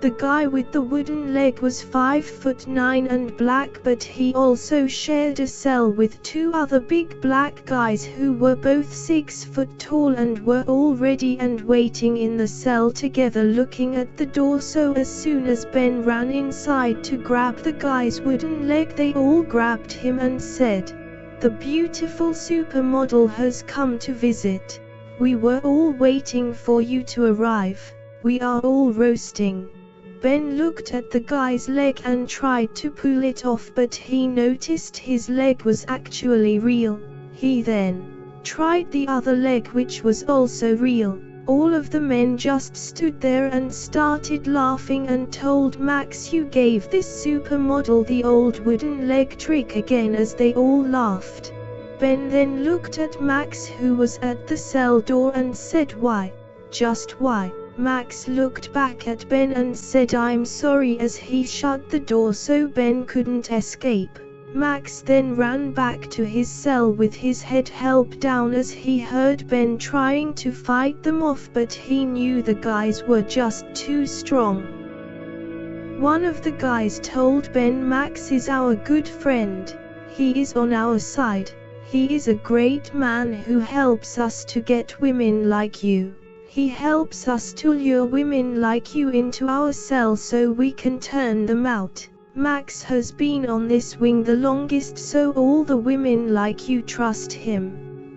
The guy with the wooden leg was 5'9" and black, but he also shared a cell with two other big black guys who were both 6 foot tall and were all ready and waiting in the cell together, looking at the door. So as soon as Ben ran inside to grab the guy's wooden leg, they all grabbed him and said, "The beautiful supermodel has come to visit. We were all waiting for you to arrive. We are all roasting." Ben looked at the guy's leg and tried to pull it off, but he noticed his leg was actually real. He then tried the other leg, which was also real. All of the men just stood there and started laughing and told Max, "You gave this supermodel the old wooden leg trick again," as they all laughed. Ben then looked at Max, who was at the cell door, and said, "Why? Just why?" Max looked back at Ben and said, "I'm sorry," as he shut the door so Ben couldn't escape. Max then ran back to his cell with his head held down as he heard Ben trying to fight them off, but he knew the guys were just too strong. One of the guys told Ben, "Max is our good friend. He is on our side. He is a great man who helps us to get women like you. He helps us to lure women like you into our cell so we can turn them out. Max has been on this wing the longest, so all the women like you trust him."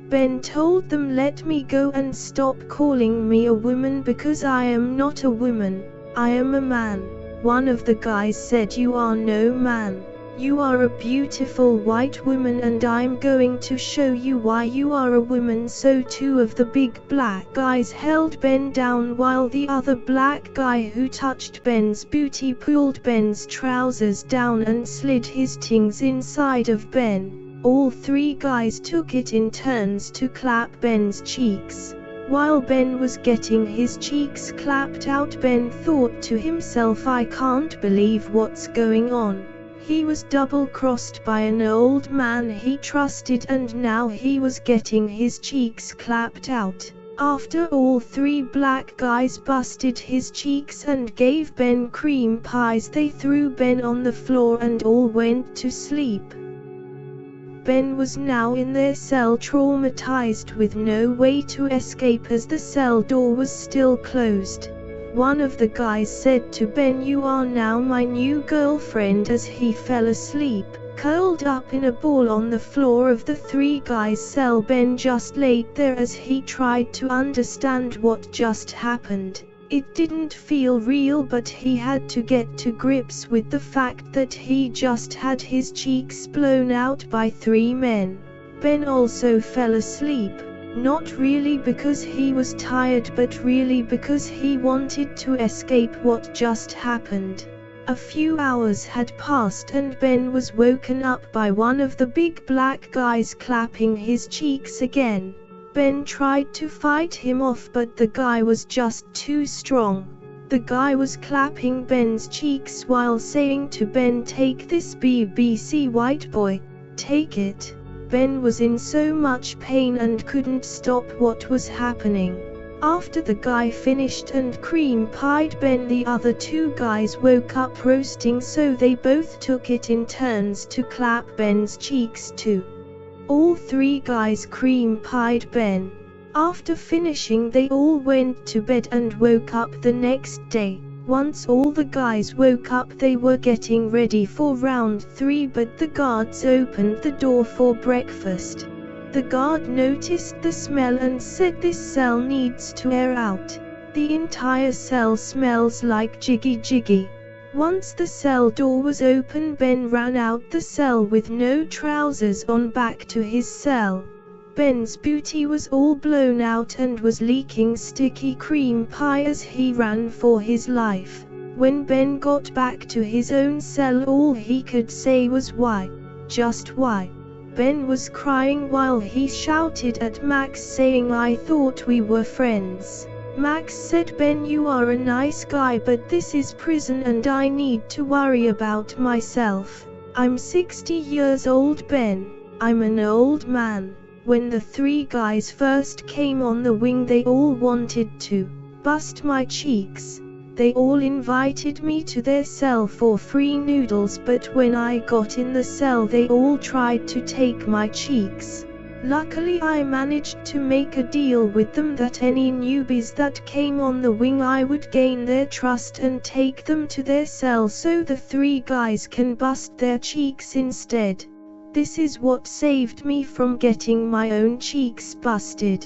Ben told them, "Let me go and stop calling me a woman, because I am not a woman. I am a man." One of the guys said, "You are no man. You are a beautiful white woman, and I'm going to show you why you are a woman." So two of the big black guys held Ben down while the other black guy who touched Ben's booty pulled Ben's trousers down and slid his tings inside of Ben. All three guys took it in turns to clap Ben's cheeks. While Ben was getting his cheeks clapped out, Ben thought to himself, "I can't believe what's going on." He was double-crossed by an old man he trusted, and now he was getting his cheeks clapped out. After all three black guys busted his cheeks and gave Ben cream pies, they threw Ben on the floor and all went to sleep. Ben was now in their cell, traumatized with no way to escape as the cell door was still closed. One of the guys said to Ben, "You are now my new girlfriend," as he fell asleep, curled up in a ball on the floor of the three guys' cell. Ben just laid there as he tried to understand what just happened. It didn't feel real, but he had to get to grips with the fact that he just had his cheeks blown out by three men. Ben also fell asleep. Not really because he was tired, but really because he wanted to escape what just happened. A few hours had passed and Ben was woken up by one of the big black guys clapping his cheeks again. Ben tried to fight him off, but the guy was just too strong. The guy was clapping Ben's cheeks while saying to Ben, "Take this BBC white boy, take it." Ben was in so much pain and couldn't stop what was happening. After the guy finished and cream-pied Ben, the other two guys woke up roasting, so they both took it in turns to clap Ben's cheeks too. All three guys cream-pied Ben. After finishing, they all went to bed and woke up the next day. Once all the guys woke up, they were getting ready for round 3, but the guards opened the door for breakfast. The guard noticed the smell and said, "This cell needs to air out. The entire cell smells like jiggy jiggy." Once the cell door was open, Ben ran out the cell with no trousers on back to his cell. Ben's booty was all blown out and was leaking sticky cream pie as he ran for his life. When Ben got back to his own cell, all he could say was, "Why? Just why?" Ben was crying while he shouted at Max, saying, "I thought we were friends." Max said, "Ben, you are a nice guy, but this is prison and I need to worry about myself. I'm 60 years old, Ben. I'm an old man." When the three guys first came on the wing, they all wanted to bust my cheeks. They all invited me to their cell for free noodles, but when I got in the cell they all tried to take my cheeks. Luckily I managed to make a deal with them that any newbies that came on the wing I would gain their trust and take them to their cell so the 3 guys can bust their cheeks instead. This is what saved me from getting my own cheeks busted.